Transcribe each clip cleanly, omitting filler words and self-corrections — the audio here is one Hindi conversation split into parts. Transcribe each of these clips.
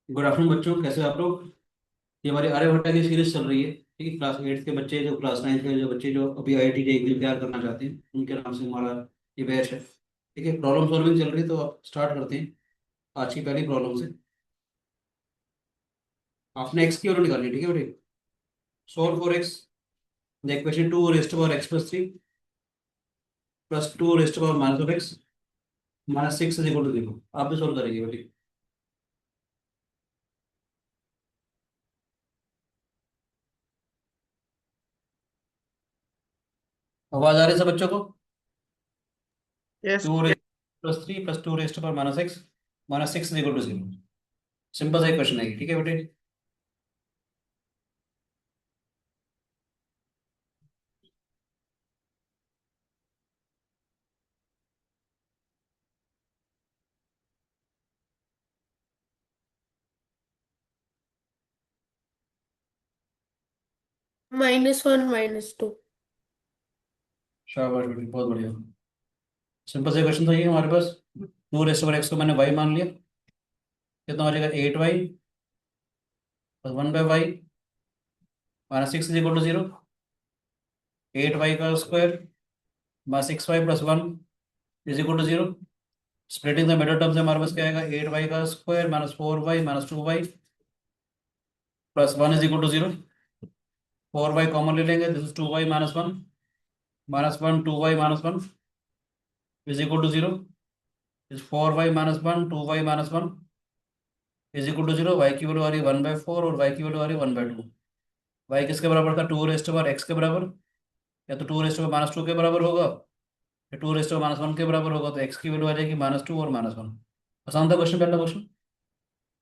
गुड आफ्टरनून बच्चों, कैसे हो आप लोग। ये हमारी आर्यभट्टा की सीरीज चल रही है। ठीक है, क्लास 8 के बच्चे, जो क्लास 9 के जो बच्चे जो अभी IIT जे एग्जाम तैयार करना चाहते हैं, उनके नाम से हमारा ये बैच है। ठीक है, प्रॉब्लम सॉल्विंग चल रही है, तो आप स्टार्ट करते हैं आज की पहली प्रॉब्लम से। आपने एक्स की वैल्यू निकालनी है, ठीक है बेटे। Solve for X. The equation 2 raised power x+3 +2 raised power -x -6 is equal to 0। आप भी सॉल्व करेंगे बेटे। आवाज आ रही है सब बच्चों को। Yes. 2 + 3 + 2 raised power -x -6 is equal to 0। Simple सा क्वेश्चन है, ठीक है बेटे। -1 -2। शाबाश बेटी, बहुत बढ़िया। सिंपल से क्वेश्चन था ये हमारे पास। 2 रेस्ट ओवर एक्स को मैंने वाई मान लिया। कितना हो जाएगा, 8y + 1/y -6 is equal to 0। 8y² -6y + 1 is equal to 0। Splitting the middle term से हमारे पास क्या आएगा, 8y² -4y -2y +1 is equal to 0। 4y common ले लेंगे, this is 2y -1 -1 2y -1 is equal to 0। Is 4y -1 2y -1 is equal to 0। Y की वैल्यू आ रही है 1/4 और वाई की वैल्यू आ रही है 1/2। वाई किसके बराबर था, 2 रेस्ट ओवर एक्स के बराबर। या तो 2 रेस्ट ओवर -2 के बराबर होगा, या 2 रेस्ट ओवर -1 के बराबर होगा। तो एक्स की वैल्यू आ जाएगी -2 और -1। आसान था क्वेश्चन, पहला क्वेश्चन।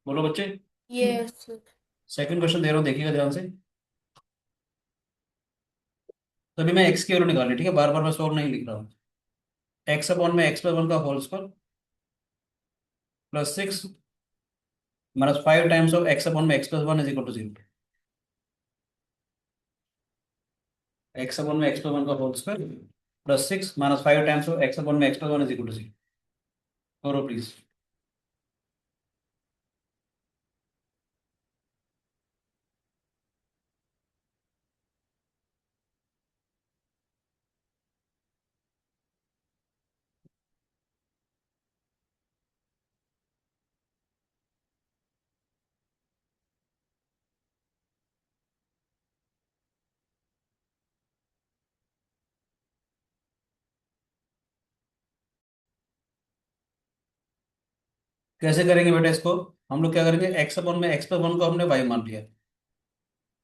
बोलो बच्चे। यस। सेकंड क्वेश्चन दे रहा हूँ, देखिएगा ध्यान से। तो अभी मैं एक्स की वैल्यू निकालनी है, ठीक है, बार बार मैं सोल्व नहीं लिख रहा हूँ। x/(x+1) का whole square +6 -5 times of x/(x+1) is equal to 0। x/(x+1) का whole square +6 -5 times of x/(x+1) is equal to 0। करो प्लीज। कैसे करेंगे बेटा इसको। हम लोग क्या करेंगे, x/(x+1) को हमने y मान लिया,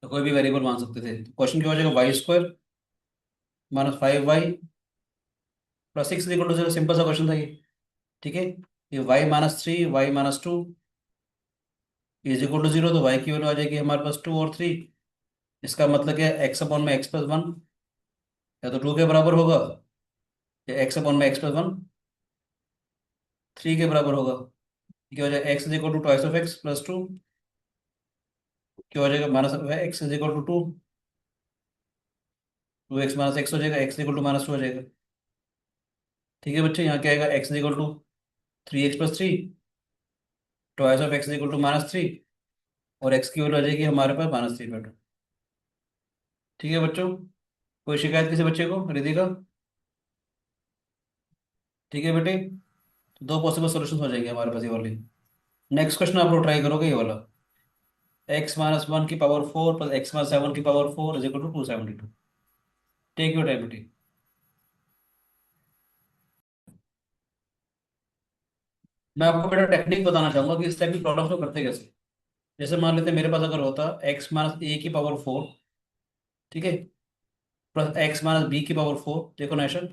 तो कोई भी वेरिएबल मान सकते थे। क्वेश्चन क्या हो जाएगा, y² -5y +6 is equal to 0। Simple सा क्वेश्चन था ये। ठीक है, ये y-3 y-2 is equal to 0। तो y की वैल्यू आ जाएगी हमारे पास 2 और 3। इसका मतलब क्या है, x/(x+1) या तो 2 के बराबर होगा, या x/(x+1) 3 के बराबर होगा। क्या हो जाएगा, x is equal to twice of X +2। क्या हो जाएगा, -x is equal to 2। 2x -x हो जाएगा, x इक्वल टू -2 हो जाएगा। ठीक है बच्चे, यहाँ क्या आएगा, x is equal to 3x + 3, twice of x is equal to -3, और x की वैल्यू आ जाएगी हमारे पास -3/2। ठीक है बच्चों, कोई शिकायत किसी बच्चे को, रिद्धि का। ठीक है बेटे, तो दो पॉसिबल सॉल्यूशन हो जाएंगे हमारे पास ये वाली। नेक्स्ट क्वेश्चन आप लोग ट्राई करोगे ये वाला। x-1 की पावर 4 + x-7 की power 4 is equal to 272। Take your time बेटे। मैं आपको बेटा टेक्निक बताना चाहूंगा कि इस टाइप की प्रॉब्लम्स को करते कैसे। जैसे मान लेते हैं मेरे पास अगर होता x-a की पावर 4, ठीक है, +x-b की पावर 4। देखो नेशन,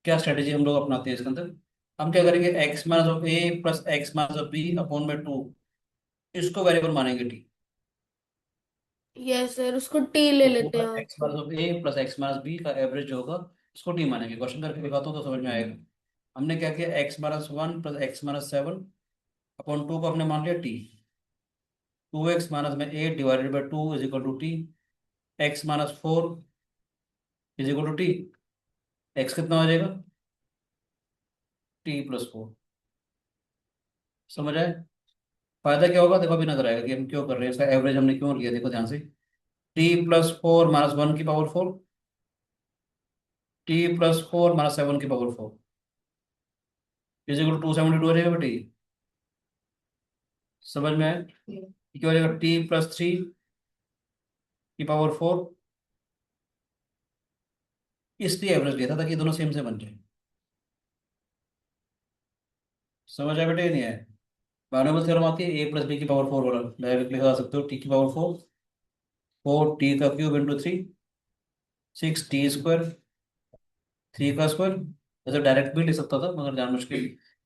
क्या स्ट्रेटेजी हम लोग अपनाते हैं इसके अंदर। हम क्या करेंगे, x-a + x-b/2 इसको वेरिएबल मानेंगे टी। यस सर, उसको टी ले तो लेते पूरा हैं। x-a + x-b का एवरेज जो होगा, इसको टी मानेंगे। क्वेश्चन करके दिखाता हूँ तो समझ में आएगा। हमने क्या किया, x-1 + x-7/2 को हमने मान लिया T. 2x-8 / 2 is equal to T. x-4 is equal to T. X कितना हो जाएगा, t + 4। समझ आए। फायदा क्या होगा देखो, अभी नजर आएगा कि हम क्यों कर रहे हैं, इसका एवरेज हमने क्यों लिया, देखो ध्यान से। t+4 - 1 की पावर 4, t+4 - 7 की पावर 4 इज इक्वल टू 272 हो जाएगा बेटे। समझ में आया? ये क्या हो जाएगा, t+3 की पावर 4, इसलिए एवरेज लिया था ताकि ये दोनों सेम से बन जाए। समझ आया बेटे ये नहीं है? बारनोबल थ्योरम आती है, a+b की पावर 4 वाला, डायरेक्ट लिखा सकते हो, t की पावर 4, 4t का क्यूब × 3, 6t² 3 का स्क्वायर। ऐसे डायरेक्ट भी लिख सकता था मगर जानबूझ के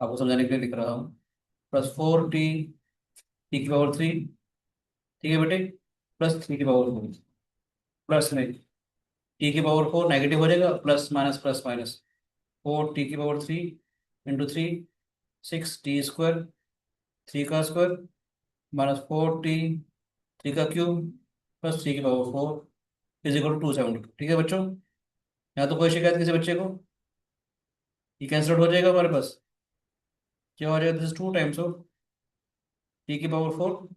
आपको समझाने के लिए लिख रहा हूँ। +4t, t की पावर 3, ठीक है बेटे, +3 की पावर 4, प्लस में t की पावर 4 नेगेटिव हो जाएगा, प्लस माइनस, 4t की पावर 3 × 3, 6t² 3 का स्क्वायर, -4t 3 का क्यूब +3 की पावर 4 इज इक्वल टू 272। ठीक है बच्चों, यहाँ तो कोई शिकायत किसी बच्चे को? ये कैंसिल हो जाएगा हमारे पास, क्या हो जाएगा, दिस 2 टाइम्स ऑफ t की power 4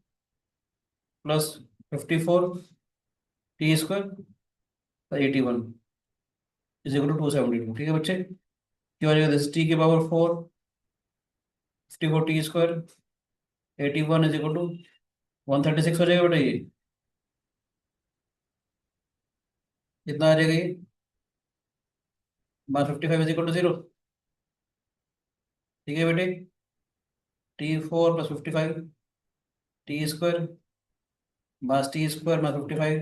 +54t² 81 is equal to 272। ठीक है बच्चे, क्या हो जाएगा, दिस t की power 4 54t² 81 is equal to 136 हो जाएगा बेटा ये। कितना आ जाएगा ये, -55 = 0। ठीक है बेटे, t4 + 55 t² - t² - 55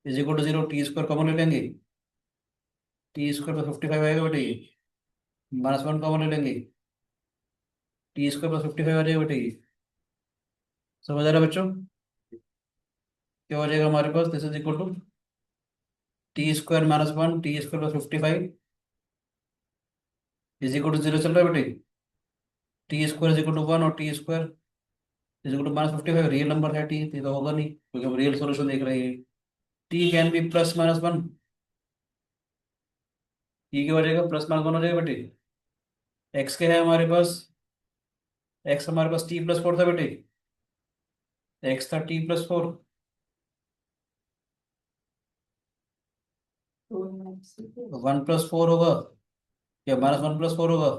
is equal to 0। t² common ले लेंगे, t² + 55 आएगा बेटे ये, -1 कॉमन ले लेंगे, t² + 55 आ जाएगा बेटे ये। समझ आ रहा है बच्चों? क्या हो जाएगा हमारे पास, this is equal to t² - 1 t² + 55 is equal to 0 चल रहा है बेटे। t² इज इक्वल टू 1 और t² is equal to -55 real number है, t तो होगा नहीं क्योंकि हम रियल सॉल्यूशन देख रहे हैं। t कैन बी +-1, t क्या हो जाएगा, +-1 हो जाएगा बेटे। x के है हमारे पास, x हमारे पास t+4 था बेटे, x था t+4, 1+4 होगा या -1+4 होगा,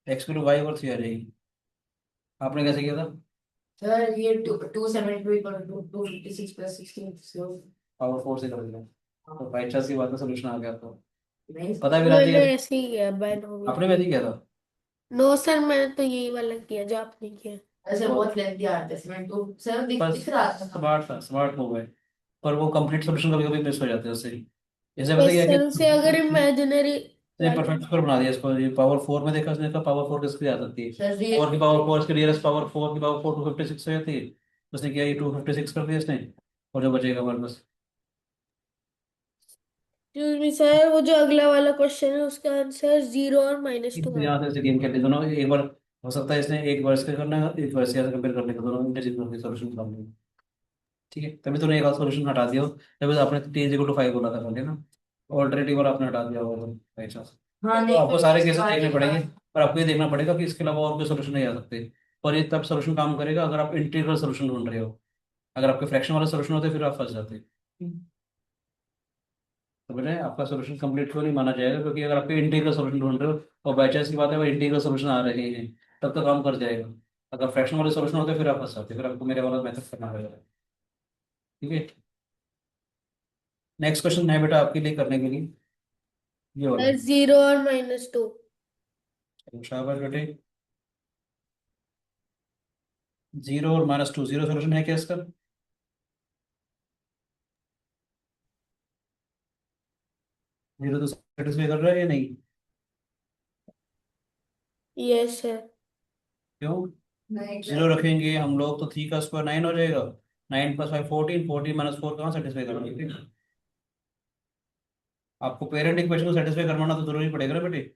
x × y/3 आ जाएगी। आपने कैसे किया था? सर ये 272 = 256 + 16 पावर 4 से कर दिया, तो बाई चांस की बात है, सोल्यूशन आ गया आपको। नहीं पता भी रहती मैंने है, ऐसे ही किया, बैन हो गया। आपने भी ऐसे ही किया था। नो सर, मैंने तो यही वाला किया जो आपने किया। ऐसे बहुत लेंथी आता है इसमें तो सर दिख बस दिख रहा था। स्मार्ट था, स्मार्ट हो गए, पर वो कंप्लीट सोल्यूशन कभी कभी मिस हो जाते हैं उससे। जैसे बताइए कि क्वेश्चन से अगर इमेजिनरी वैल्यू। परफेक्ट स्कोर बना दिया इसको, ये पावर 4 में देखा उसने, पावर 4 किसकी आ सकती है, सर 4 की पावर 4 इसके नियरेस्ट पावर, 4 की पावर 4 256 हो जाती है, उसने किया ये 256 कर दिया इसने, और जो बचेगा हमारे पास। एक्सक्यूज मी सर, वो जो अगला वाला क्वेश्चन है उसका आंसर 0 और -2 है। यहाँ से ऐसे गेम खेलते दोनों एक बार, हो सकता है इसने एक वर्ष का करना है, एक वर्ष से कंपेयर करने का, दोनों इंटरचेंज सोल्यूशन कर लेंगे। ठीक है, तभी तूने एक आध सोल्यूशन हटा दिया हो, तभी तो आपने t = 5 बोला था पहले ना, ऑल्टरनेटिव वाला आपने हटा दिया होगा बाई चांस। हाँ तो नहीं आपको सारे केसेस सारे देखने के पड़ेंगे, सारे। पर आपको ये देखना पड़ेगा कि इसके अलावा और कोई सोल्यूशन नहीं आ सकते, और ये तब सोल्यूशन काम करेगा अगर आप इंटीग्रल सोल्यूशन ढूंढ रहे हो। अगर आपके फ्रैक्शन वाले सोल्यूशन होते फिर आप फंस जाते। तो बेटा आपका सोल्यूशन कंप्लीट क्यों नहीं माना जाएगा, क्योंकि अगर आपके इंटीग्रल सोल्यूशन ढूंढ रहे हो और बाई चांस की बात है वो इंटीग्रल सोल्यूशन आ रहे हैं, तब तो काम कर जाएगा। अगर फ्रैक्शन वाले सोल्यूशन होते फिर आप फंस जाते, फिर आपको मेरे वाला मेथड करना पड़ेगा। ठीक है, नेक्स्ट क्वेश्चन है बेटा आपके लिए करने के लिए, ये वाला। 0 और -2। चलो शाबाश बेटे, 0 और -2, 0 सोल्यूशन है क्या इसका? 0 तो सेटिस्फाई कर रहा है या नहीं? Yes sir. क्यों? नहीं 0 रखेंगे हम लोग तो 3 का स्क्वायर 9 हो जाएगा, 9 + 5 14, 14 - 4 कहाँ सेटिस्फाई करेंगे? आपको पेरेंट इक्वेशन को सेटिस्फाई करवाना तो जरूरी पड़ेगा ना बेटे,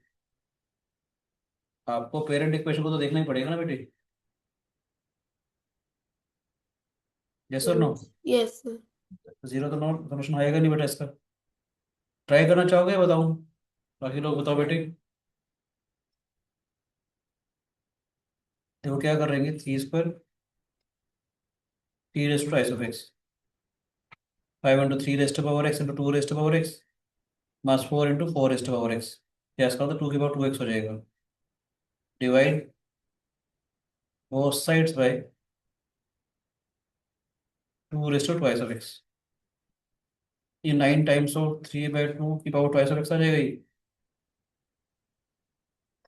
आपको पेरेंट इक्वेशन को तो देखना ही पड़ेगा ना बेटे। यस और नो? Yes sir. 0 तो नो सोल्यूशन आएगा नहीं बेटा इसका। ट्राई करना चाहोगे बताऊं, बाकी लोग बताओ बेटे। देखो क्या कर रहेंगे, 3 square T raised to twice of X, 5 × 3 raised power X into 2 raised power X minus 4 × 4 raised power X, क्या इसका मतलब 2 की पावर 2 एक्स हो जाएगा। Divide both sides by 2 raised to twice of X. ये 9 टाइम्स ऑफ 3/2 की पावर ट्वाइस ऑफ एक्स आ जाएगा, ये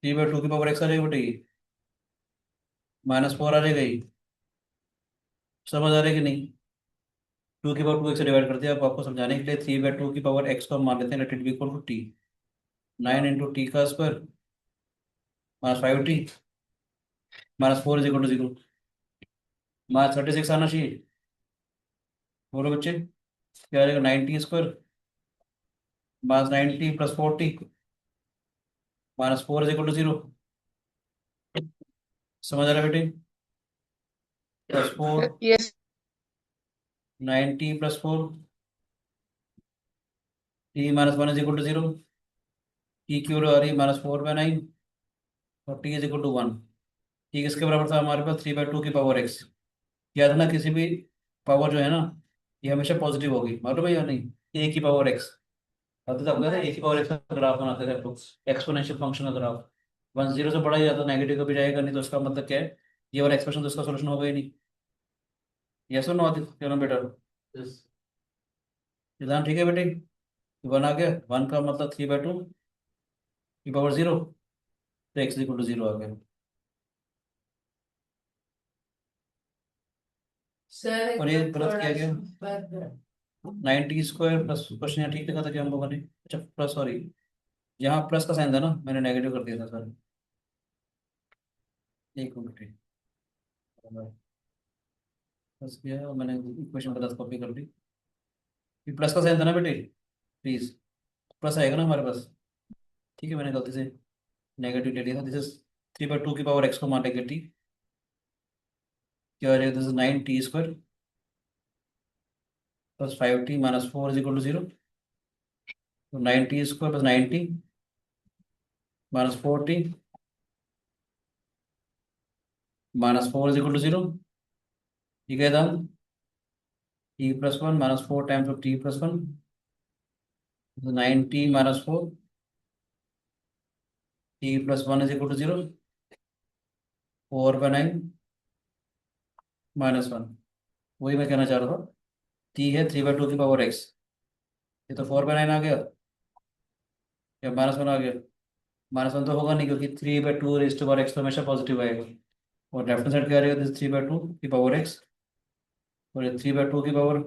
3/2 की पावर एक्स आ जाएगा बेटा, ये -4 आ जाएगा ये। समझ आ रहा है कि नहीं? 2 की पावर 2 एक्स से डिवाइड कर दिया। अब आपको समझाने के लिए 3/2 की पावर एक्स को हम मान लेते हैं, let it be equal to T. 9 × t² -5t -4 = 0। -36 आना चाहिए। बोलो बच्चे, क्या आ जाएगा? 9t² -9t + 4t -4 = 0। समझ आ रहा है बेटे? +4, Yes. 9t + 4, t -1 = 0। टी की वैल्यू आ रही है -4/9 और t = 1। टी किसके बराबर था हमारे पास? 3/2 की पावर एक्स। याद है ना, किसी भी पावर जो है ना, ये हमेशा पॉजिटिव होगी, मालूम है या नहीं? A की पावर एक्स। अब तो आपको A की पावर एक्स का ग्राफ बनाते थे आप लोग, एक्सपोनेंशियल फंक्शन का ग्राफ। 1 0 से बड़ा ही जाता, नेगेटिव कभी जाएगा नहीं, तो उसका मतलब क्या है? ये वाला एक्सप्रेशन तो इसका सोल्यूशन होगा ही नहीं। यस और नो आदित्य, क्या बेटा? निदान ठीक है बेटे? 1 आ गया, 1 का मतलब 3/2 की पावर 0, तो x = 0 आ गया। सर और ये गलत थोड़ा किया गया। पर 9t² प्लस, क्वेश्चन यहाँ ठीक लिखा था क्या हम लोगों ने? अच्छा प्लस, सॉरी, यहाँ प्लस का साइन था ना, मैंने नेगेटिव कर दिया था सर। एक मिनट, बस किया मैंने, इक्वेशन गलत कॉपी कर ली। ये प्लस का साइन था ना बेटे, प्लीज प्लस आएगा ना हमारे पास। ठीक है, मैंने गलती से नेगेटिव ले लिया था। दिस इज 3/2 की पावर एक्स को मान लेंगे टी, क्या हो जाएगा? This is 9t² +5t -4 = 0। तो 9t² +9t -4t -4 = 0। ठीक है दाम, t + 1 -4 times of t + 1, 9t -4, t + 1 = 0, 4/9 -1। वही मैं कहना चाह रहा था, टी है 3/2 की पावर एक्स, ये तो 4/9 आ गया, या -1 आ गया? -1 तो होगा नहीं, क्योंकि 3/2 रेज़ टू पावर एक्स तो हमेशा पॉजिटिव आएगा। और लेफ्ट साइड क्या रहेगा? दिस 3/2 की पावर एक्स, और ये 3/2 की पावर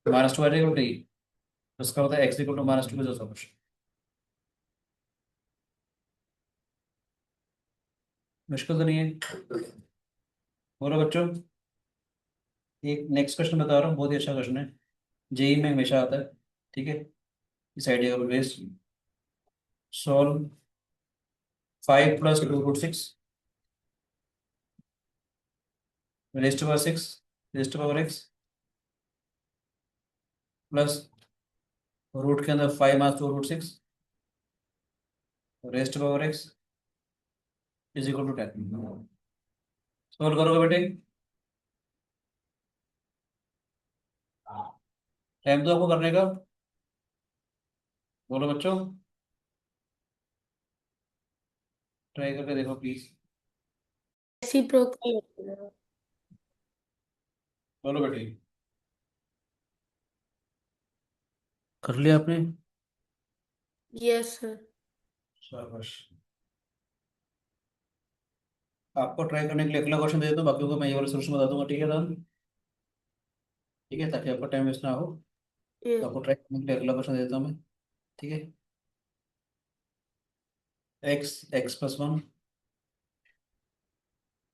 -2 आ जाएगा बेटे, तो इसका होता है x = -2 का सॉल्यूशन। मुश्किल तो नहीं है? बोलो बच्चों, एक नेक्स्ट क्वेश्चन बता रहा हूँ, बहुत ही अच्छा क्वेश्चन है, जेई में हमेशा आता है। ठीक है, इस आइडिया का based, solve 5 + 2√6 raise to power 6 raise to power X plus root के अंदर 5 × 2√6 raise to power X = 10। Solve करोगे बेटे? टाइम तो आपको करने का, बोलो बच्चों, ट्राई करके देखो प्लीज। Reciprocal. बोलो बेटे, कर लिया आपने? Yes, sir. शाबाश। आपको ट्राई करने के लिए अगला क्वेश्चन दे देता हूँ, बाकी को मैं ये वाला सोल्यूशन बता दूंगा। ठीक है दान? ठीक है, ताकि आपका टाइम वेस्ट ना हो। Yeah. तो आपको ट्राई करने के लिए अगला क्वेश्चन दे देता हूँ मैं। ठीक है, x + 1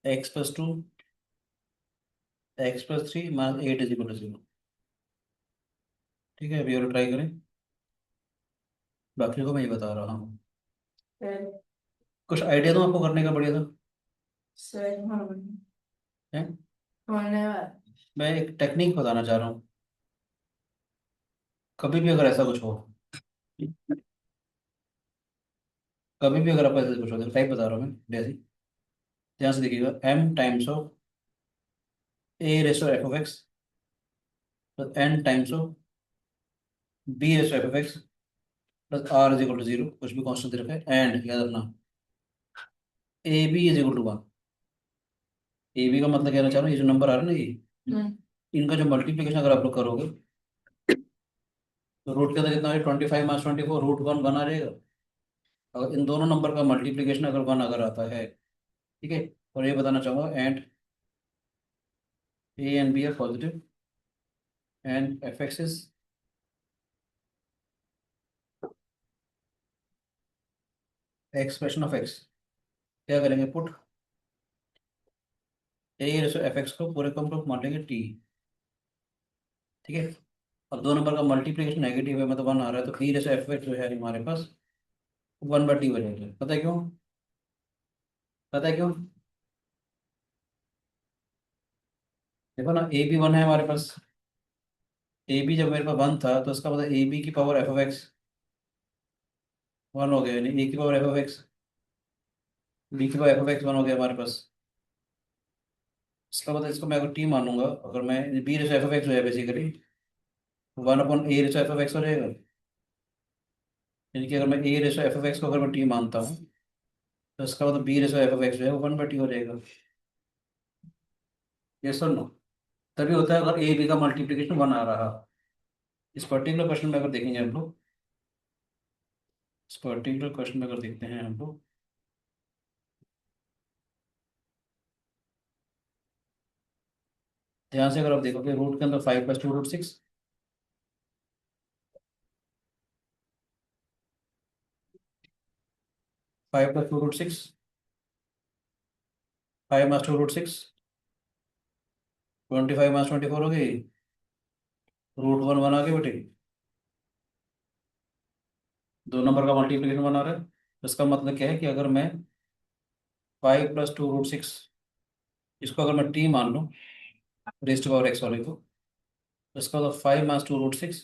x + 2 x + 3 -8 = 0। ठीक है, अभी और ट्राई करें, बाकी को मैं ये बता रहा हूँ। सर कुछ आइडिया दूँ आपको करने का बढ़िया सा? सर हाँ है, होने वाला मैं एक टेक्निक बताना चाह रहा हूँ। कभी भी अगर ऐसा कुछ हो, कभी भी अगर आपको ऐसा कुछ हो, टाइप बता रहा हूँ मैं जैसे, ध्यान से देखिएगा, m times of a raise to F of X plus n times of b raise to F of X plus r is equal to 0, कुछ भी कांस्टेंट दे रखा है, एंड याद रखना A B is equal to 1। A B का मतलब कहना चाह रहा हूँ, ये जो नंबर आ रहा है ना, ये इनका जो मल्टीप्लीकेशन अगर आप लोग करोगे तो रूट के अंदर कितना है, 25 - 24 रूट 1 बना रहेगा। अगर इन दोनों नंबर का मल्टीप्लीकेशन अगर 1 अगर आता है, ठीक है, और ये बताना चाहूँगा and A and B are positive and F X is expression of X, क्या करेंगे, पुट ए एफ एक्स को पूरे कम को बांटेंगे टी, ठीक है। अब दो नंबर का मल्टीप्लीकेशन नेगेटिव है, मतलब 1 आ रहा है, तो बी एफ एक्स जो है हमारे पास 1/t बनेगा। पता है क्यों? पता है क्यों? देखो ना, ए बी 1 है हमारे पास, ए बी जब मेरे पास 1 था तो इसका मतलब ए बी की पावर एफ ऑफ एक्स 1 हो गया, यानी ए की power F of X, B की पावर एफ ऑफ एक्स 1 हो गया हमारे पास। इसका मतलब इसको मैं अगर टी मानूंगा, अगर मैं B ratio F of X जो है basically 1/a ratio F of X हो जाएगा। यानी कि अगर मैं A ratio F of X को अगर मैं टी मानता हूँ तो इसका मतलब B ratio F of X जो है वो 1/t हो जाएगा। ये सुन लो, तभी होता है अगर ए बी का मल्टीप्लीकेशन 1 आ रहा। इस पर्टिकुलर क्वेश्चन में अगर देखेंगे हम लोग, इस पर्टिकुलर क्वेश्चन में अगर देखते हैं हम लोग, ध्यान से अगर आप देखोगे रूट के अंदर 5 + 2 √6, 5 + 2 √6, 5 - 2 √6, 25 - 24 हो गई, √1 बना के बेटे, दो नंबर का मल्टीप्लीकेशन बना रहा है। तो इसका मतलब क्या है कि अगर मैं 5 + 2 √6, इसको अगर मैं टी मान लूँ रेस्ट पावर एक्स वाले को, तो इसका मतलब 5 - 2 √6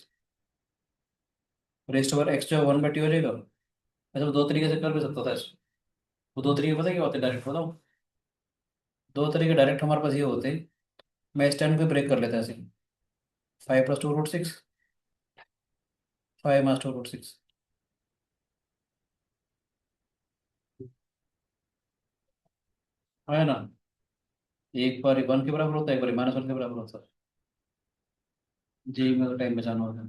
रेस्ट पावर एक्स जो है 1/t हो जाएगा। अच्छा, वो दो तरीके से कर भी सकता था इसको। वो दो तरीके पता है क्या होते हैं, डायरेक्ट बताऊँ? दो तरीके डायरेक्ट हमारे पास ये होते हैं, मैं स्टैंड पे ब्रेक कर लेता ऐसे, 5 + 2 √6, 5 - 2 √6, है ना। एक बार 1 के बराबर होता है, एक बार -1 के बराबर होता है। जी में टाइम बचाना होता है,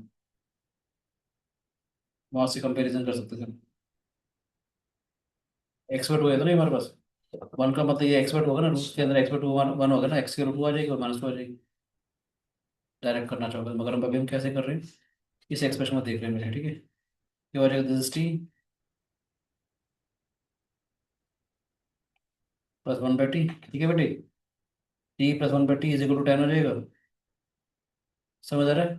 वहां से कंपैरिजन कर सकते थे। एक्सपर्ट हुआ था ना ये हमारे पास, 1 का मतलब ये एक्सपर्ट होगा ना, रूट के अंदर एक्सपर्ट 1 होगा ना, एक्स के √2 आ जाएगी और -2 आ जाएगी। डायरेक्ट करना चाहोगे मगर अभी हम कैसे कर रहे हैं, इस एक्सप्रेशन में देख रहे हैं मेरे, ठीक है। ये हो जाएगा दिस इज टी +1/t, ठीक है बेटे, T +1/t is equal to 10 हो जाएगा। समझ आ रहा है?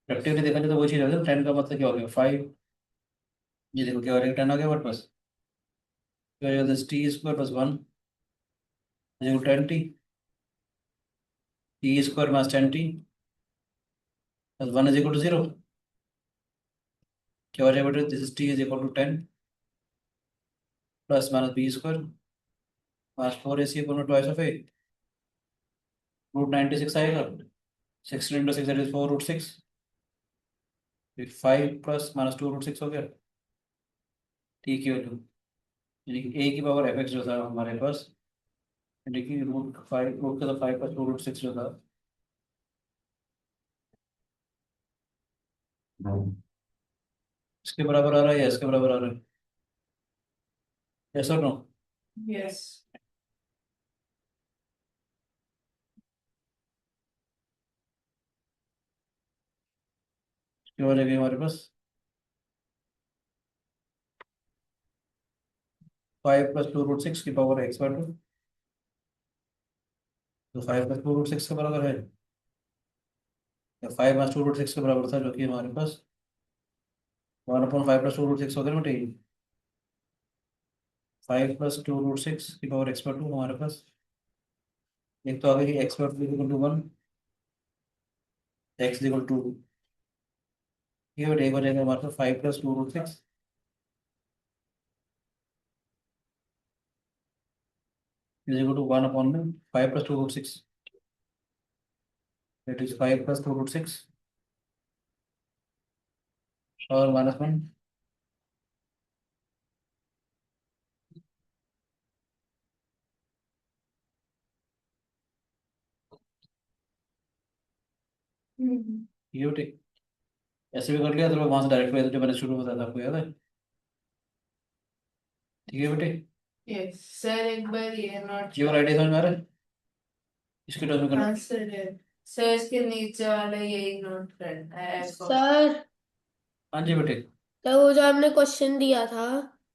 प्रैक्टिकली देखा जाए तो वो चीज़ हो गया, 10 का मतलब क्या हो गया 5, ये देखो क्या हो जाएगा, 10 आ गया हमारे पास, क्या हो जाएगा, this t² + 1 is equal 10t, t² - 10t +1 is equal to 0। क्या हो जाएगा बेटे, this is t is equal to 10 +- b² -4ac = twice of A, √96 आएगा, 16 × 6 दैट इज 4 √6, 5 + -2 √6 हो गया, टी की वैल्यू, यानी कि ए की पावर एफ एक्स जो था हमारे पास, यानी कि √5 रूट का था 5 + 2 √6 जो था, इसके बराबर आ रहा है या इसके बराबर आ रहा है, यस और नो? Yes. क्या हो जाएगा हमारे पास 5 + 2 √6 की पावर x/2, तो 5 + 2 √6 के बराबर है, या 5 - 2 √6 के बराबर था, जो कि हमारे पास 1/5 + 2 √6 हो गया बेटे। 5 + 2 √6 की पावर x/2 हमारे पास, एक तो आ गई x/2 equal to 1, x equal to, ये बेटे एक हो जाएगा हमारे पास 5 + 2 √6, इज इक्वल टू 1 अपॉन में 5 plus 2 root 6, that is 5 plus 2 root 6 और -1। ये बेटे ऐसे भी कर लिया तो वहां से डायरेक्ट जो मैंने शुरू में बताया था आपको याद है? ठीक है बेटे, यस सर, एक बार ये नोट ये वाला आइडिया समझ में आ रहा है? इसके टर्म्स में करना। हाँ सर इसके नीचे वाला यही नोट करना है सर हाँ जी बेटे। तो वो जो आपने क्वेश्चन दिया था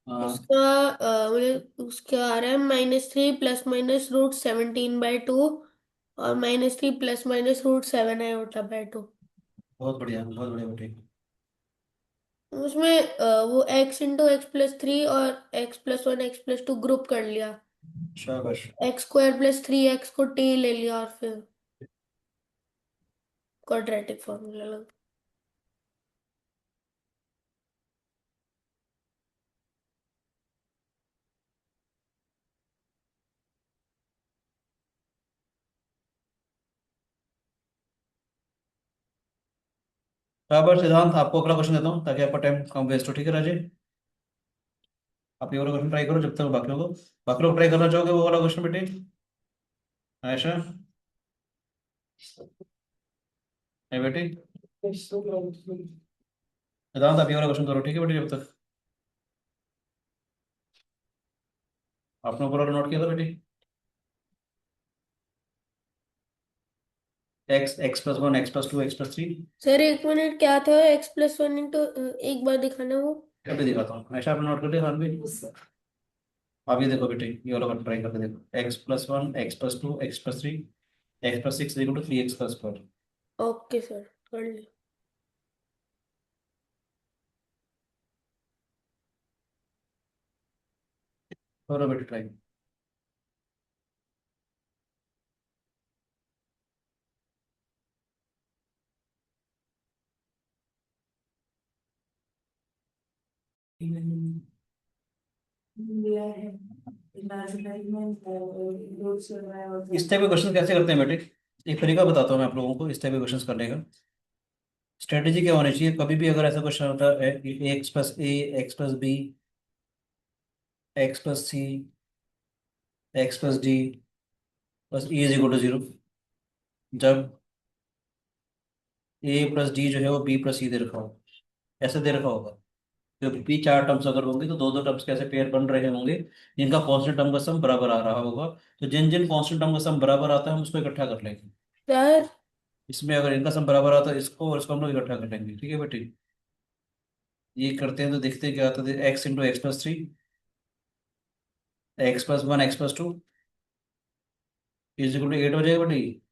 हाँ उसका मुझे उसका आ रहा है -3 ± √17/2 और -3 ± √7 i/2। बहुत बढ़िया बेटे। उसमें वो x × x+3 और x+1 x+2 ग्रुप कर लिया, शाबाश। x² + 3x को t ले लिया और फिर क्वाड्रेटिक फॉर्मूला लगा। शाबाश सिद्धांत, आपको अगला क्वेश्चन देता हूँ ताकि आपका टाइम कम वेस्ट हो। ठीक है राजे, आप ये वाला क्वेश्चन ट्राई करो जब तक बाकी लोग ट्राई करना चाहोगे वो वाला क्वेश्चन बेटे। आयशा है बेटी, सिद्धांत आप ये वाला क्वेश्चन करो। ठीक है बेटी, जब तक आपने ऊपर वाला नोट किया था बेटी। x+1 x+2 x+3। सर एक मिनट, क्या था x+1 एक बार दिखाना वो। अभी दिखाता हूँ। आयशा आपने नोट कर लिया? हाँ भी। आप ये देखो बेटे, ये वाला ट्राई करके देखो। x+1 x+2 x+3 x+6 = 3x²। Okay sir, कर लिया। करो बेटे ट्राई। लिया है इमेजिनरी में रूट से मैं और इस टाइप के क्वेश्चन कैसे करते हैं बेटे? एक तरीका बताता हूँ मैं आप लोगों को इस टाइप के क्वेश्चन करने का। स्ट्रेटेजी क्या होनी चाहिए कभी भी अगर ऐसा क्वेश्चन होता है, x+a x+b x+c x+d बस e = 0, जब a+d जो है वो b+c दे रखा हो, ऐसे दे रखा होगा। जब भी चार टर्म्स अगर होंगे तो दो दो टर्म्स कैसे पेयर बन रहे होंगे जिनका कांस्टेंट टर्म का सम बराबर आ रहा होगा। तो जिन जिन कांस्टेंट टर्म का सम बराबर आता है हम उसको इकट्ठा कर लेंगे। सर इसमें अगर इनका सम बराबर आता है इसको और इसको हम लोग इकट्ठा कर लेंगे। ठीक है बेटी, ये करते हैं तो देखते हैं क्या आता है। x × x+3 x+1 x+2 = 8 हो जाएगा बेटी।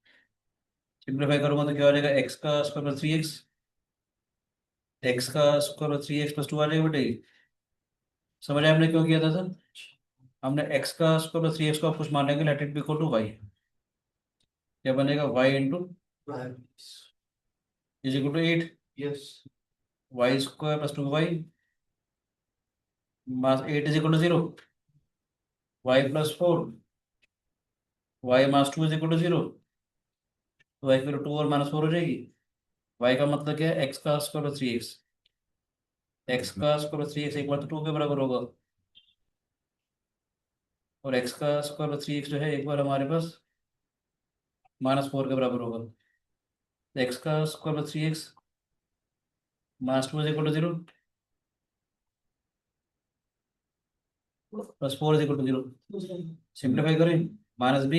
सिंप्लीफाई करूंगा तो क्या हो जाएगा? x² + 3x आ जाएगा बेटी। समझ आया हमने क्यों किया था सर? हमने x² + 3x को आप कुछ मान लेंगे, let it be equal to y। क्या बनेगा? y = 8 y² + 2y मास 8 = 0 y+4 y-2 = 0। तो y फिर 2 और -4 हो जाएगी। y का मतलब क्या है? x² + 3x एक बार तो 2 के बराबर होगा और x² + 3x जो है एक बार हमारे पास -4 के बराबर होगा। तो x² + 3x -2 = 0 +4 = 0। सिंप्लीफाई करें, -b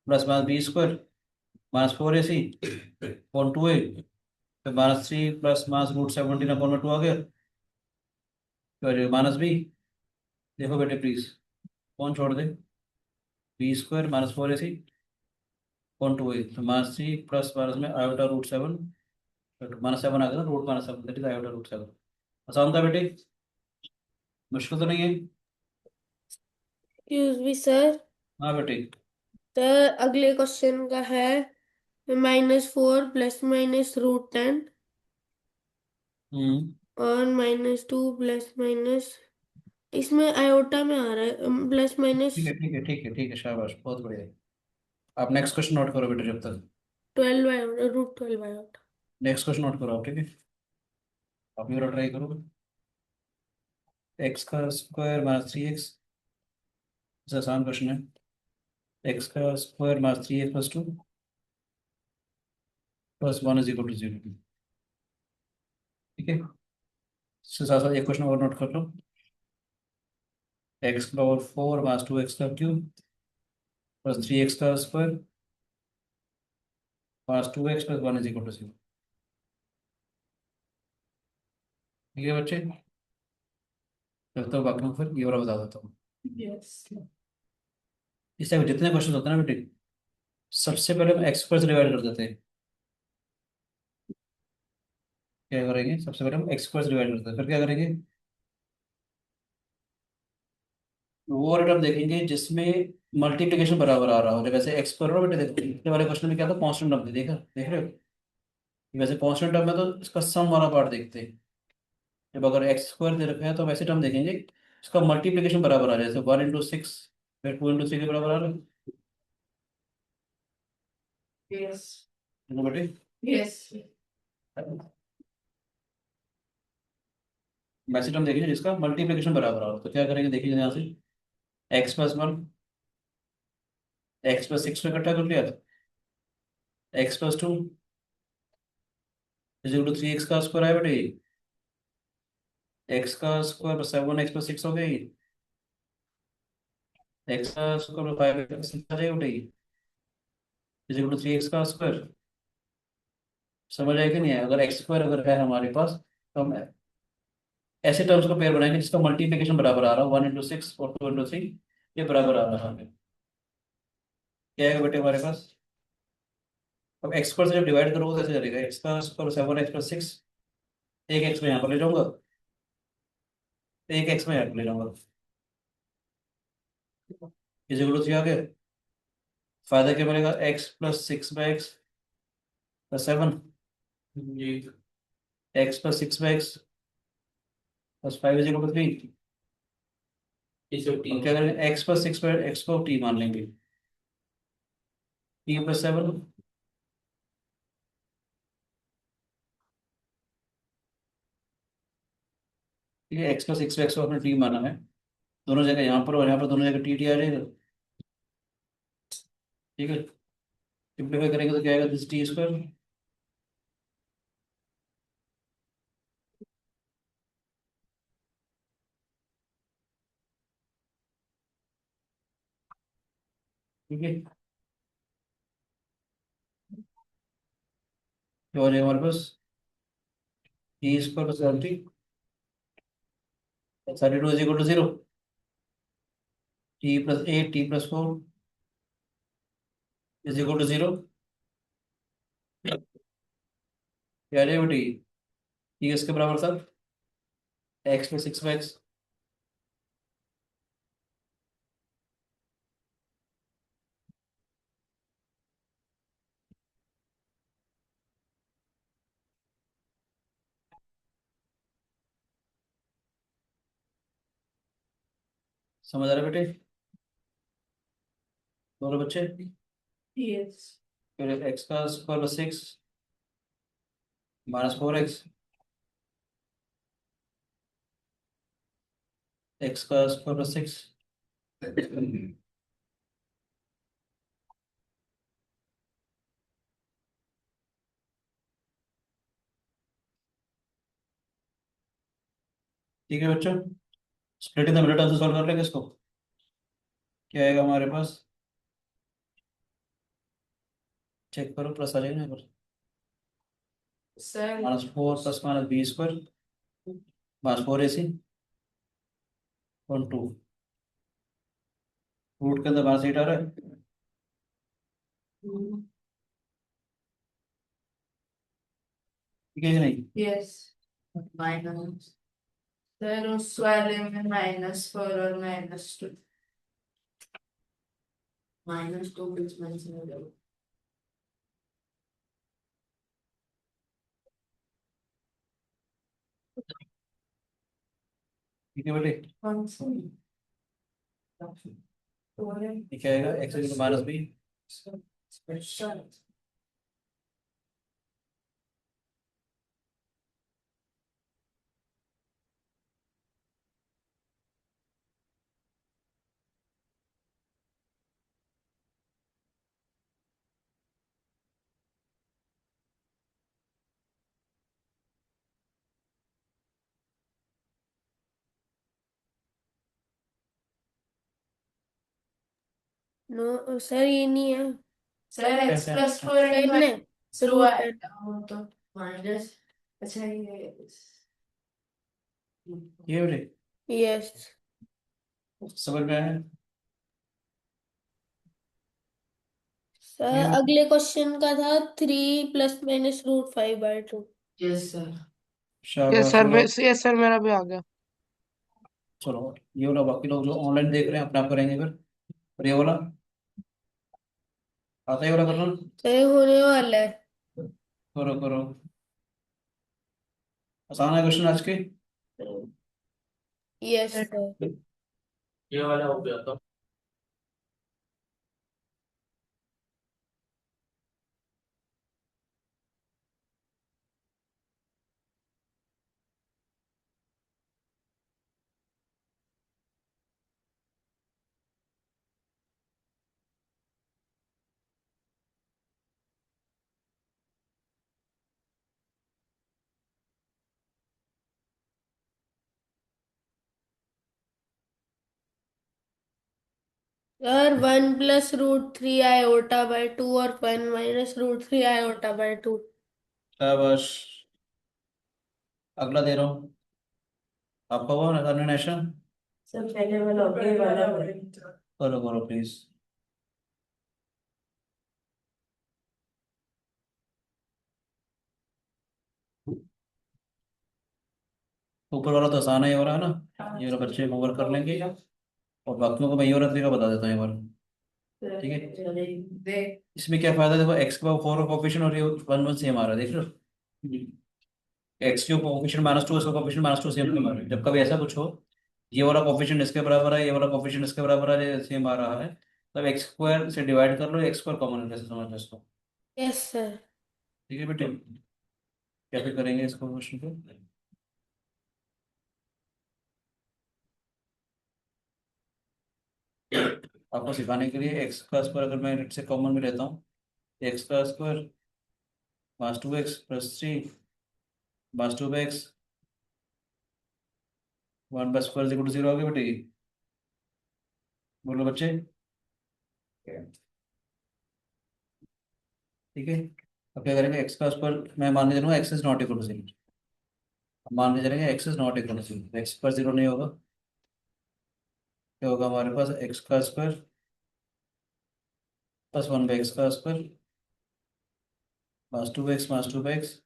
+-b² -4ac upon 2a, फिर -3 + -√17 अपॉन में 2 आ गया, फिर -b। देखो बेटे प्लीज, कौन छोड़ दे? b² -4ac अपॉन 2a, तो -3 प्लस माइनस में i/√7, -7 आ गया ना, √-7 दैट इज i/√7। आसान था बेटे, मुश्किल तो नहीं है। Excuse me sir. हाँ बेटे। सर अगले क्वेश्चन का है -4 ± √10 हम्म। और -2 ± इसमें आयोटा में आ रहा है प्लस माइनस ठीक है ठीक है ठीक है ठीक है, शाबाश, बहुत बढ़िया। आप नेक्स्ट क्वेश्चन नोट करो बेटा जब तक। 12 iota √12 iota. Next question note करो आप, ठीक है। आप भी ट्राई करो। एक्स का स्क्वायर माइनस 3x, आसान क्वेश्चन है। एक्स का square minus 3x plus 2 plus 1 is equal to 0। ठीक है, इसके साथ साथ एक क्वेश्चन और नोट कर लो। एक्स का पावर 4 माइनस 2x का क्यूब प्लस 3x का square minus 2x plus 1 is equal to 0। ठीक है बच्चे, चलता हूँ बाकी में, फिर ये वाला बता देता हूँ। यस। इस टाइप जितने क्वेश्चन होते हैं ना बेटे, सबसे पहले हम एक्स स्क्वायर से डिवाइड कर देते हैं। क्या करेंगे, सबसे पहले हम एक्स स्क्वायर से डिवाइड करते हैं, फिर क्या करेंगे, वो वाला टर्म देखेंगे जिसमें मल्टीप्लिकेशन बराबर आ रहा हो। वैसे एक्स स्क्वायर बेटे, देखो पिछले वाले क्वेश्चन में क्या था, कांस्टेंट टर्म थे, देखा देख रहे हो। वैसे कांस्टेंट टर्म में तो इसका सम वाला पार्ट देखते हैं। जब अगर एक्स स्क्वायर दे रखा है तो वैसे टर्म देखेंगे इसका मल्टीप्लिकेशन बराबर आ जाए, जैसे 1 × 6 फिर 2 × 3 के बराबर आ रहा यस। है ना बेटे। यस। वैसे टर्म देखेंगे जिसका मल्टीप्लिकेशन बराबर आ रहा हो, तो क्या करेंगे देखिए यहाँ से, x+1 x+6 में इकट्ठा कर लिया, x+2 is equal to 3x का स्क्वायर है बेटे, एक्स का स्क्वायर 7x+6 हो गई, एक्स का स्क्वायर 5x आ जाएगा बेटे, इज इक्वल टू 3x का स्क्वायर। समझ आया कि नहीं है। अगर एक्स स्क्वायर अगर है हमारे पास, तो हम ऐसे टर्म्स का पेयर बनाएंगे जिसका मल्टीप्लिकेशन बराबर आ रहा है, 1 × 6 और 2 × 3 ये बराबर आ रहा है। क्या है बेटे हमारे पास, अब एक्स स्क्वायर से जब डिवाइड करोगे तो कैसे करेगा, एक्स का स्क्वायर 7x+6, एक एक्स में यहाँ पर ले जाऊंगा, एक एक्स में यहाँ पर ले जाऊंगा, इज इक्वल टू 3 आ गया। फायदा क्या मिलेगा, x+6/x+7 ji, x+6/x+5 is equal to 3। हम क्या करेंगे, x+6/x को t मान लेंगे, t+7, ठीक है। x+6/x को अपने t माना है, दोनों जगह यहाँ पर और यहाँ पर दोनों जगह टी टी आ जाएगा। ठीक है, सिंप्लीफाई करेंगे तो क्या आएगा, दिस t²। ठीक है, तो हो जाएगा हमारे पास t² + 32 is equal to 0, t+8 t+4 is equal to 0। क्या आ जाएगा बेटी, t इसके बराबर था, x+6/x। समझ आ रहा है बेटे दोनों बच्चे। यस। फिर एक्स का स्क्वायर + 6 -4x, एक्स का स्क्वायर +6। ठीक है बच्चों, split in the middle term से सॉल्व कर लेंगे इसको। क्या आएगा हमारे पास, चेक करो, प्लस आ जाएगा यहाँ पर, सर -4 + -b² -4ac और 2 रूट के अंदर -8 आ रहा है। ठीक है कि नहीं। यस। माइनस, सर उस वाले में -4 और -2, -2 बीच में से निकालो। ठीक ठीक है बेटे, कौन सी ये क्या आएगा, X into minus B. No sir ये नहीं है। सर एक्स कैसे? प्लस फोर टेन है शुरू रूट है 10। तो माइनस। अच्छा ये बेटे यस समझ में आया? सर, ये अगले क्वेश्चन का था 3 ± √5/2। Yes sir. शाबाश बोलो। यस सर मेरा भी आ गया। चलो ये वाला बाकी लोग जो ऑनलाइन देख रहे हैं अपने आप करेंगे फिर। और ये वाला आता है, ये वाला करना। सर होने वाला है। करो करो, आसान है क्वेश्चन आज के। Yes sir. ये वाला हो गया तो। 1 + √3i/2 और 1 - √3i/2। शाबाश, अगला दे रहा हूँ आपका, वो टर्मिनेशन। सर पहले वाला हो गया, ये वाला हो गया। करो करो प्लीज। ऊपर वाला तो आसान है, ये वाला है ना, ये वाला बच्चे होमवर्क कर लेंगे। और बाकियों को मैं ये वाला तरीका बता देता हूँ एक बार। ठीक है, देख इसमें क्या फायदा है, देखो एक्स के पावर 4 का कोफिशिएंट और ये 1 1 सेम आ रहा है, देख लो। एक्स के कोफिशिएंट -2, इसका कोफिशिएंट -2 सेम क्यों आ रहा है? जब कभी ऐसा कुछ हो, ये वाला कोफिशिएंट इसके बराबर है, ये वाला कोफिशिएंट इसके बराबर है, सेम आ रहा है, तब एक्स स्क्वायर से डिवाइड कर लो, एक्स स्क्वायर कॉमन है, जैसे समझ लो इसको। Yes sir. ठीक है बेटे, कैसे करेंगे इसको क्वेश्चन को। आपको सिखाने के लिए एक्स का स्क्वायर अगर मैं से कॉमन में लेता हूँ, एक्स का स्क्वायर -2x + 3 + 2x 1/2 = 0 आ गया बेटे। बोलो बच्चे। ठीक है, अब क्या करेंगे, एक्स का स्क्वायर मैं मानने चलूंगा X is not equal to 0। मानने चलेंगे X is not equal to 0, X पर 0 नहीं होगा। क्या होगा हमारे पास, एक्स का स्क्वायर +1/x² +2x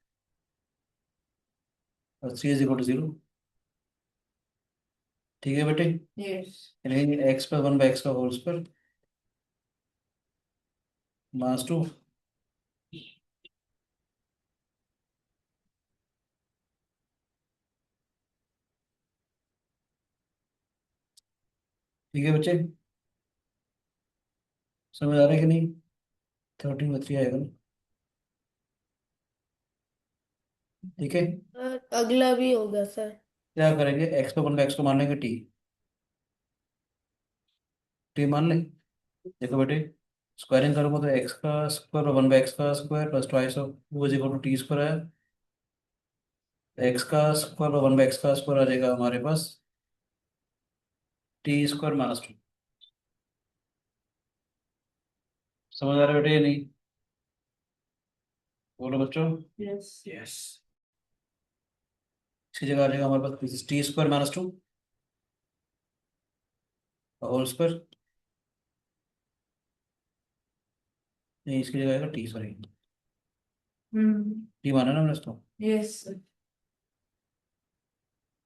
3 = 0। ठीक है बेटे, यस यानी एक्स + 1/x² -2। ठीक है बच्चे, समझ आ रहा है कि नहीं? 13/3 आएगा ना। ठीक है, सर अगला भी होगा सर। क्या करेंगे, एक्स पे 1/x को मान लेंगे टी। टी मान लें, देखो बेटे, स्क्वायरिंग करूंगा तो एक्स का स्क्वायर 1/x² +2 है। एक्स का स्क्वायर 1/x² आ जाएगा हमारे पास t² - 2। समझ आ रहा है बेटे या नहीं? बोलो बच्चों। यस यस, इसकी जगह आ जाएगा हमारे पास t² - 2 होल स्क्वायर। नहीं, इसकी जगह आएगा टी, सॉरी, टी माना ना हमने इसको। यस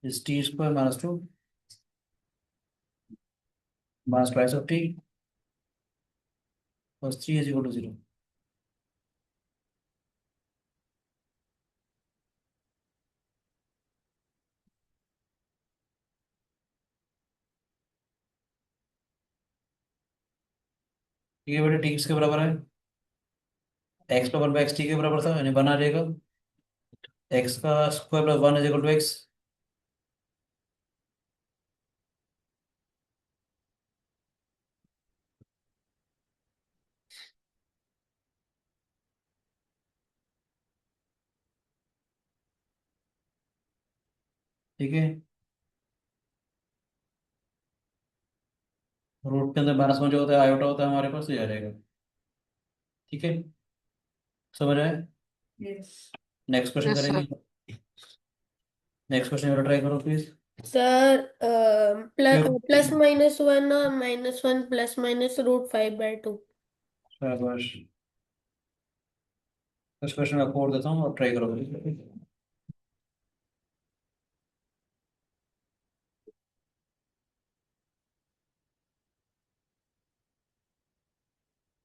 इस t² - 2 -2 t + 3 = 0। ठीक है बेटे, टी किसके बराबर है? एक्स पर वन बाई एक्स टी के बराबर था, यानी बना रहेगा एक्स का square plus one is equal to X. ठीक है, रूट के अंदर माइनस वन जो होता है आयोटा होता है हमारे पास, तो ये आ जाएगा। ठीक है, समझ आए? Yes. Next question yes sir. करेंगे। नेक्स्ट क्वेश्चन ट्राई करो प्लीज। सर क्यों? प्लस माइनस वन और माइनस वन प्लस माइनस √5/2। शाबाश। इस क्वेश्चन में आपको और देता हूँ और ट्राई करो प्लीज।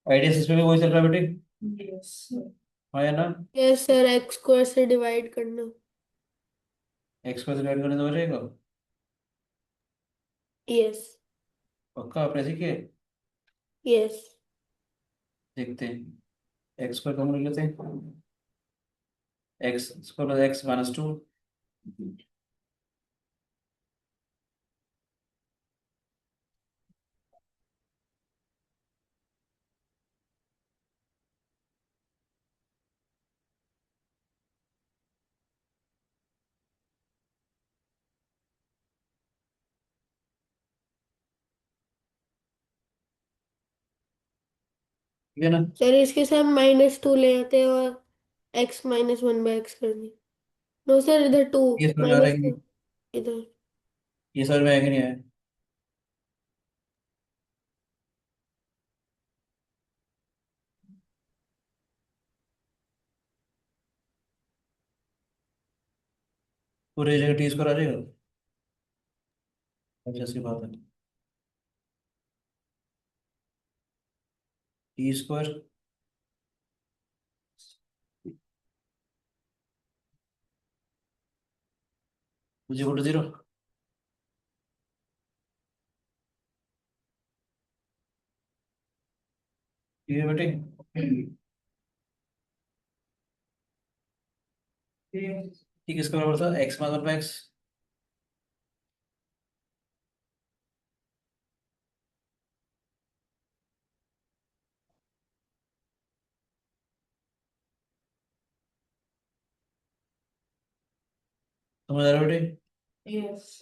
आइडिया इसमें भी वही चल रहा है बेटे, यस। हाँ या ना? यस सर, एक्स स्क्वायर से डिवाइड करना। एक्स को डिवाइड करने से हो जाएगा। यस। पक्का आपने सीखे? यस। देखते हैं। एक्स को कम कर लेते हैं, x square plus x minus two. ठीक है ना? सर इसके साथ -2 ले आते हैं और x-1/x कर दी। नो सर, इधर 2 ये समझ में आ रहा है कि -2 नहीं? इधर। ये समझ में आया कि नहीं आया? पूरी जगह टी स्क्वायर आ जाएगा। अच्छा सी बात है। टी स्क्वायर मुझे इक्वल टू जीरो। ठीक है बेटे। ठीक है, इसका बराबर था x minus one by x. समझ आ रहा है बेटे? यस।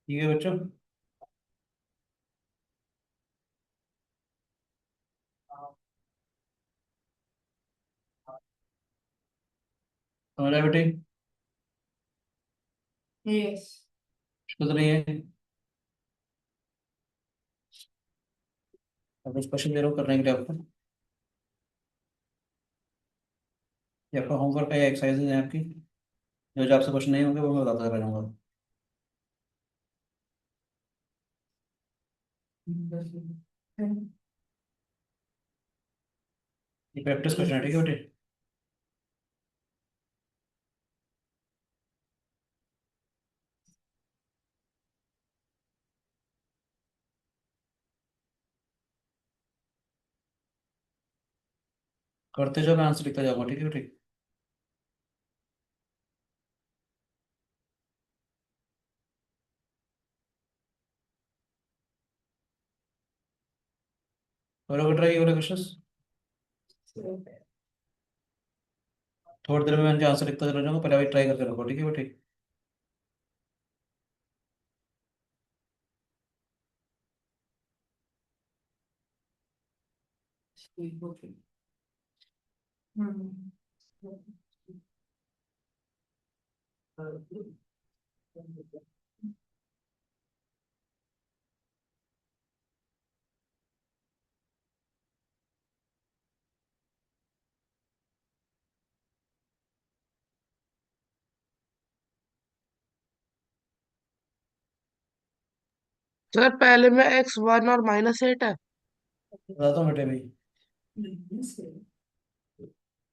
ठीक है बच्चों। समझ रहा है बेटे? यस। कुछ नहीं है। अब कुछ क्वेश्चन दे रहा हूँ करने के लिए आपको। ये आपका होमवर्क है या एक्सरसाइज है आपकी, जो जो आपसे क्वेश्चन नहीं होंगे वो मैं बताता रहूँगा। ये प्रैक्टिस क्वेश्चन है, ठीक है बेटे? करते जाओ, मैं आंसर लिखता जाऊंगा, ठीक है बेटे? करोगे ट्राई वाले क्वेश्चन? थोड़ी देर में मैं इनके आंसर लिखता चला जाऊंगा, पहले अभी ट्राई करके रखो, ठीक है बेटे? सर पहले में x1 और -8 है। बताता हूँ बेटे भाई।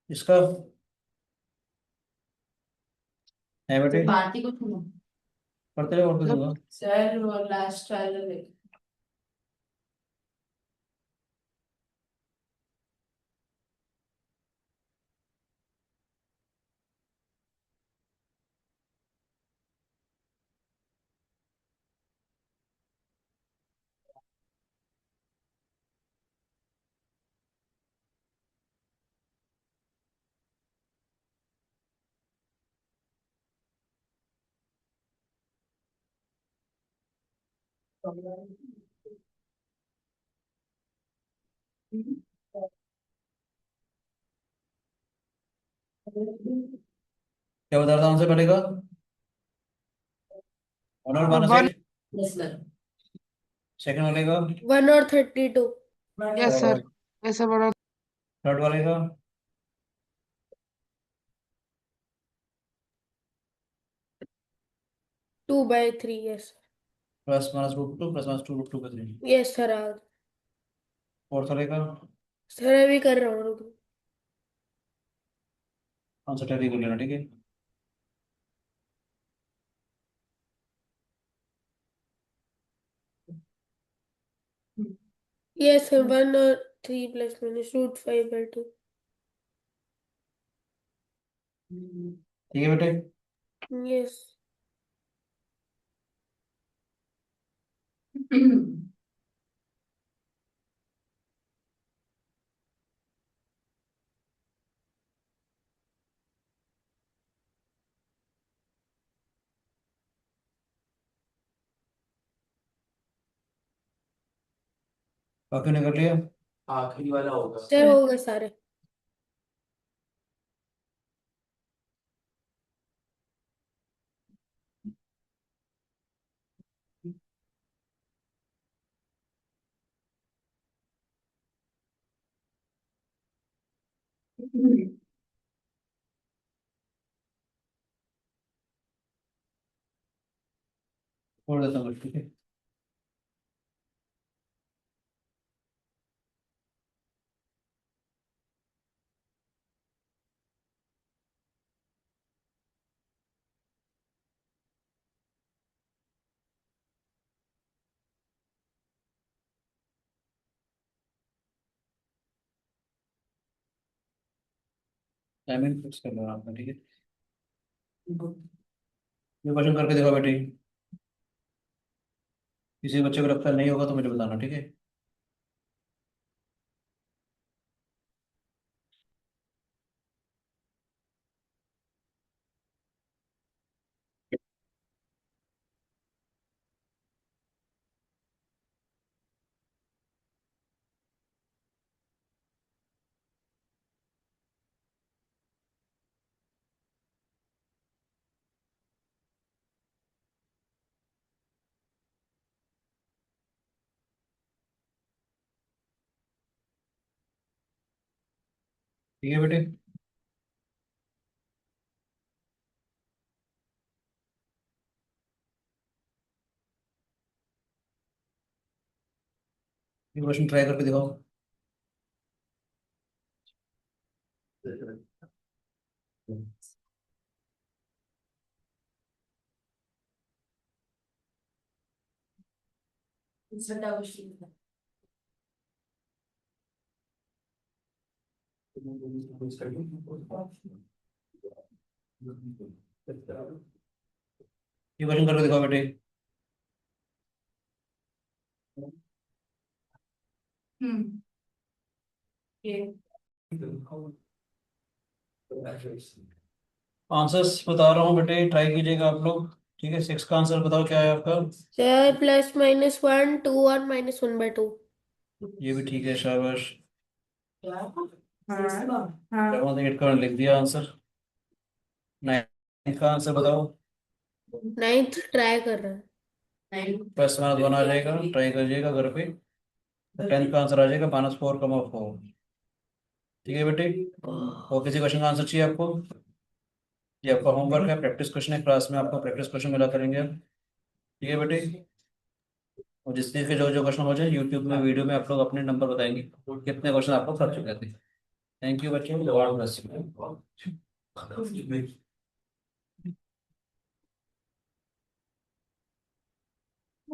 इसका है बेटे, बात ही कुछ नहीं। पढ़ते रहो और कुछ होगा। सर वो लास्ट वाला देख। क्या बता रहा था हमसे पहले का? 1 और वन। -8। Yes sir. सेकंड वाले का? 1 और 32। यस और सर, ऐसे बना। थर्ड वाले का? 2/3। यस +-√2 +-2√2 का 3। Yes sir. फोर्थ वाले का? सर अभी कर रहा हूँ, रुको। आंसर टैली कर लेना, ठीक है। यस सर, 1 और 3 +-√5/2। ठीक है बेटे। यस। बाकी ने कर लिया? आखिरी वाला होगा। सर हो गए सारे। छोड़ देता हूँ, ठीक है। टाइमिंग फिक्स कर लो आपका, ठीक है। ये क्वेश्चन करके देखो बेटे। किसी बच्चे को लगता है नहीं होगा तो मुझे बताना, ठीक है। ठीक है बेटे। ये क्वेश्चन ट्राई करके दिखाओ। छठा क्वेश्चन। ये क्वेश्चन करके दिखाओ बेटे। हम्म। ये आंसर्स बता रहा हूँ बेटे, ट्राई कीजिएगा आप लोग। ठीक है, 6 का आंसर बताओ क्या है आपका। सर +-1 2 और -1/2। ये भी ठीक है, शाबाश। क्या? हाँ हाँ। 8 का लिख दिया आंसर। 9 का आंसर बताओ। 9th ट्राई कर रहा है। +-1 आ जाएगा, ट्राई करिएगा घर पे। 10 का आंसर आ जाएगा -4,4। ठीक है बेटे। और किसी क्वेश्चन का आंसर चाहिए आपको? ये आपका होमवर्क है, प्रैक्टिस क्वेश्चन है, क्लास में आपको प्रैक्टिस क्वेश्चन मिला करेंगे हम। ठीक है बेटे। और जिस चीज़ के जो जो क्वेश्चन हो जाए यूट्यूब में वीडियो में आप लोग अपने नंबर बताएंगे कितने क्वेश्चन आपको कर चुके थे। थैंक यू बच्चों, गॉड ब्लेस यू।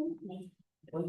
हूँ